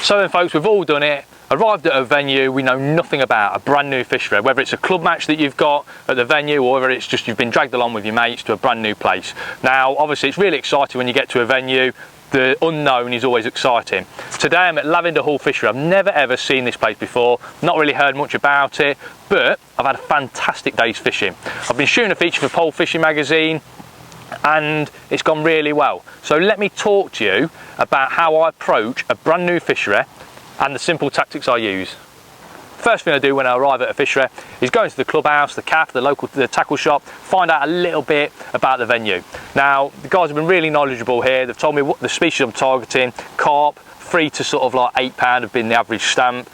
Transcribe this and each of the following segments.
So then folks, we've all done it. Arrived at a venue we know nothing about, a brand new fish fair, whether it's a club match that you've got at the venue or whether it's just you've been dragged along with your mates to a brand new place. Now obviously it's really exciting when you get to a venue. The unknown is always exciting. Today I'm at Lavender Fish Fair. I've never ever seen this place before, not really heard much about it, but I've had a fantastic day's fishing. I've been shooting a feature for Pole Fishing magazine and it's gone really well. So let me talk to you about how I approach a brand new fishery and the simple tactics I use. First thing I do when I arrive at a fishery is go into the clubhouse, the cafe, the tackle shop, find out a little bit about the venue. Now the guys have been really knowledgeable here. They've told me what the species I'm targeting. Carp, 3 to sort of like £8 have been the average stamp,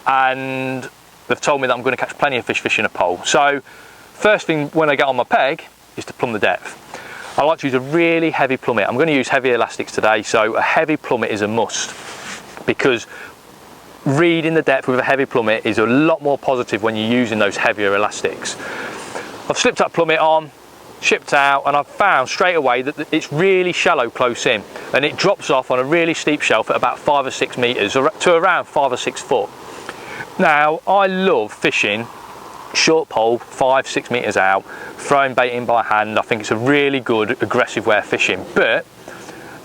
and they've told me that I'm going to catch plenty of fish fishing a pole. So first thing when I get on my peg is to plumb the depth. I like to use a really heavy plummet. I'm going to use heavy elastics today, so a heavy plummet is a must, because reading the depth with a heavy plummet is a lot more positive when you're using those heavier elastics. I've slipped that plummet on, shipped out, and I've found straight away that it's really shallow close in, and it drops off on a really steep shelf at about 5 or 6 metres to around 5 or 6 foot. Now I love fishing short pole 5-6 metres out, throwing bait in by hand. I think it's a really good aggressive way of fishing, but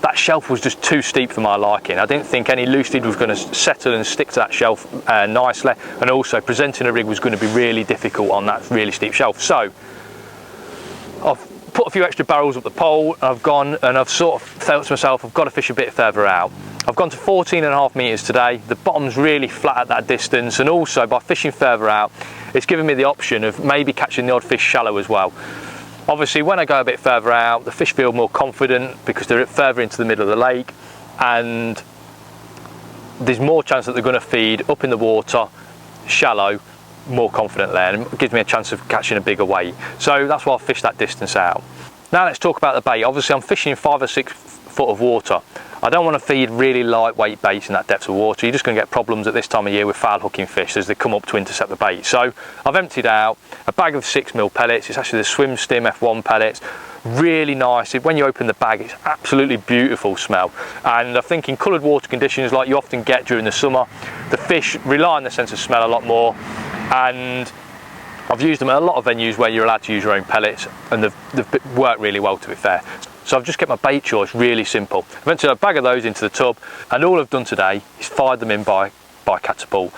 that shelf was just too steep for my liking. I didn't think any loose feed was going to settle and stick to that shelf nicely, and also presenting a rig was going to be really difficult on that really steep shelf. So I've put a few extra barrels up the pole, and I've gone and I've sort of felt to myself I've got to fish a bit further out. I've gone to 14.5 metres today. The bottom's really flat at that distance, and also by fishing further out it's given me the option of maybe catching the odd fish shallow as well. Obviously when I go a bit further out, the fish feel more confident because they're further into the middle of the lake, and there's more chance that they're going to feed up in the water, shallow, more confidently, and it gives me a chance of catching a bigger weight. So that's why I fish that distance out. Now let's talk about the bait. Obviously I'm fishing 5 or 6 foot of water. I don't want to feed really lightweight baits in that depth of water. You're just going to get problems at this time of year with foul hooking fish as they come up to intercept the bait. So I've emptied out a bag of 6mm pellets. It's actually the Swim Stim F1 pellets. Really nice. When you open the bag, it's absolutely beautiful smell. And I think in coloured water conditions like you often get during the summer, the fish rely on their sense of smell a lot more. And I've used them at a lot of venues where you're allowed to use your own pellets, and they've worked really well, to be fair. So I've just kept my bait choice really simple. I've emptied a bag of those into the tub, and all I've done today is fired them in by catapult.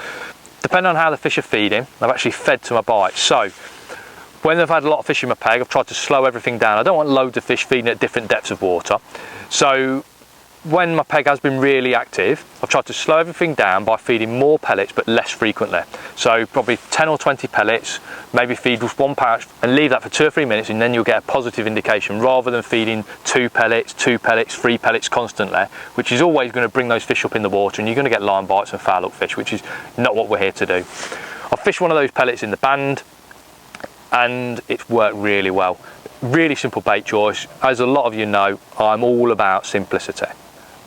Depending on how the fish are feeding, I've actually fed to my bites. So when I've had a lot of fish in my peg, I've tried to slow everything down. I don't want loads of fish feeding at different depths of water. So when my peg has been really active, I've tried to slow everything down by feeding more pellets but less frequently. So probably 10 or 20 pellets, maybe feed just 1 pouch and leave that for 2 or 3 minutes, and then you'll get a positive indication, rather than feeding 2 pellets, 3 pellets constantly, which is always going to bring those fish up in the water, and you're going to get line bites and foul hook fish, which is not what we're here to do. I've fished one of those pellets in the band and it's worked really well. Really simple bait choice. As a lot of you know, I'm all about simplicity.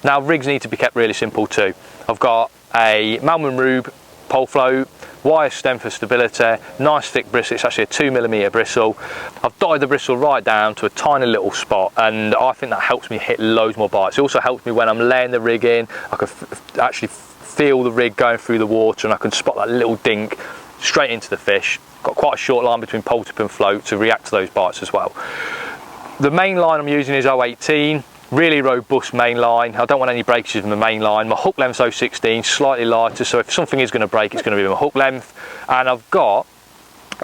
Now rigs need to be kept really simple too. I've got a Malman Rube pole float, wire stem for stability, nice thick bristle. It's actually a 2mm bristle. I've dyed the bristle right down to a tiny little spot, and I think that helps me hit loads more bites. It also helps me when I'm laying the rig in. I can actually feel the rig going through the water, and I can spot that little dink straight into the fish. Got quite a short line between pole tip and float to react to those bites as well. The main line I'm using is 018. Really robust main line. I don't want any breakages in the main line. My hook length's 016, slightly lighter, so if something is going to break, it's going to be my hook length. And I've got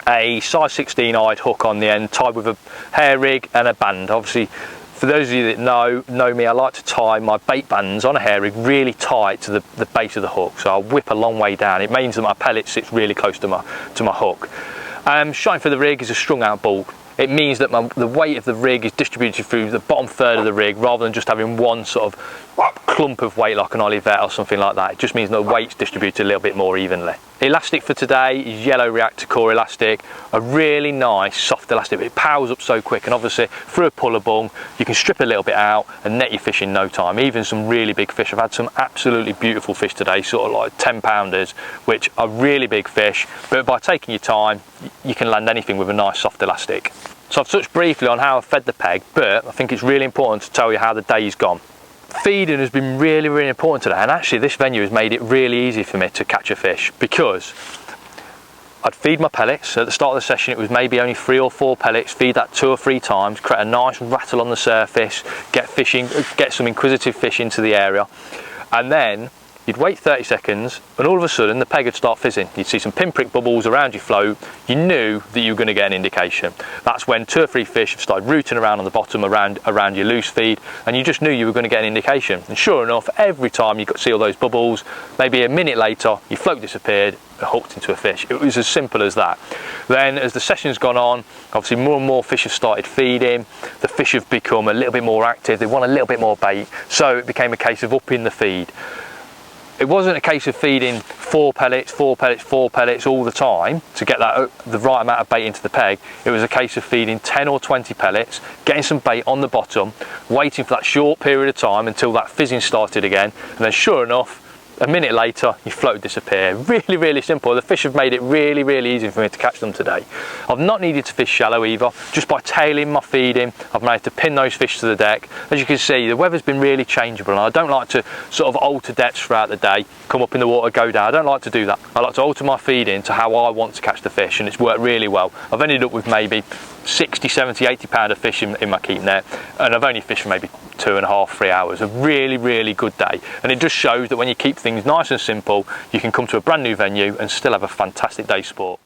a size 16 eyed hook on the end, tied with a hair rig and a band. Obviously, for those of you that know me, I like to tie my bait bands on a hair rig really tight to the base of the hook, so I'll whip a long way down. It means that my pellet sits really close to my hook. Shine for the rig is a strung out bulk. It means that the weight of the rig is distributed through the bottom third of the rig, rather than just having one sort of clump of weight like an Olivet or something like that. It just means that the weight's distributed a little bit more evenly. Elastic for today is yellow reactor core elastic, a really nice soft elastic. It powers up so quick, and obviously through a puller bung you can strip a little bit out and net your fish in no time, even some really big fish. I've had some absolutely beautiful fish today, sort of like 10-pounders, which are really big fish, but by taking your time you can land anything with a nice soft elastic. So I've touched briefly on how I fed the peg, but I think it's really important to tell you how the day's gone. feeding has been really, really important today, and actually this venue has made it really easy for me to catch a fish, because I'd feed my pellets. At the start of the session it was maybe only 3 or 4 pellets, feed that 2 or 3 times, create a nice rattle on the surface, get some inquisitive fish into the area, and then you'd wait 30 seconds and all of a sudden the peg would start fizzing. You'd see some pinprick bubbles around your float. You knew that you were going to get an indication. That's when 2 or 3 fish have started rooting around on the bottom around your loose feed, and you just knew you were going to get an indication. And sure enough, every time you could see all those bubbles, maybe a minute later your float disappeared, hooked into a fish. It was as simple as that. Then as the session's gone on, obviously more and more fish have started feeding. The fish have become a little bit more active. They want a little bit more bait, so it became a case of upping the feed. It wasn't a case of feeding 4 pellets, 4 pellets, 4 pellets all the time to get the right amount of bait into the peg. It was a case of feeding 10 or 20 pellets, getting some bait on the bottom, waiting for that short period of time until that fizzing started again, and then sure enough, a minute later, your float disappear. Really, really simple. The fish have made it really, really easy for me to catch them today. I've not needed to fish shallow either. Just by tailing my feeding, I've managed to pin those fish to the deck. As you can see, the weather's been really changeable, and I don't like to sort of alter depths throughout the day, come up in the water, go down. I don't like to do that. I like to alter my feeding to how I want to catch the fish, and it's worked really well. I've ended up with maybe 60, 70, 80 pound of fish in my keep net, and I've only fished for maybe 2.5, 3 hours. A really, really good day, and it just shows that when you keep things nice and simple, you can come to a brand new venue and still have a fantastic day sport.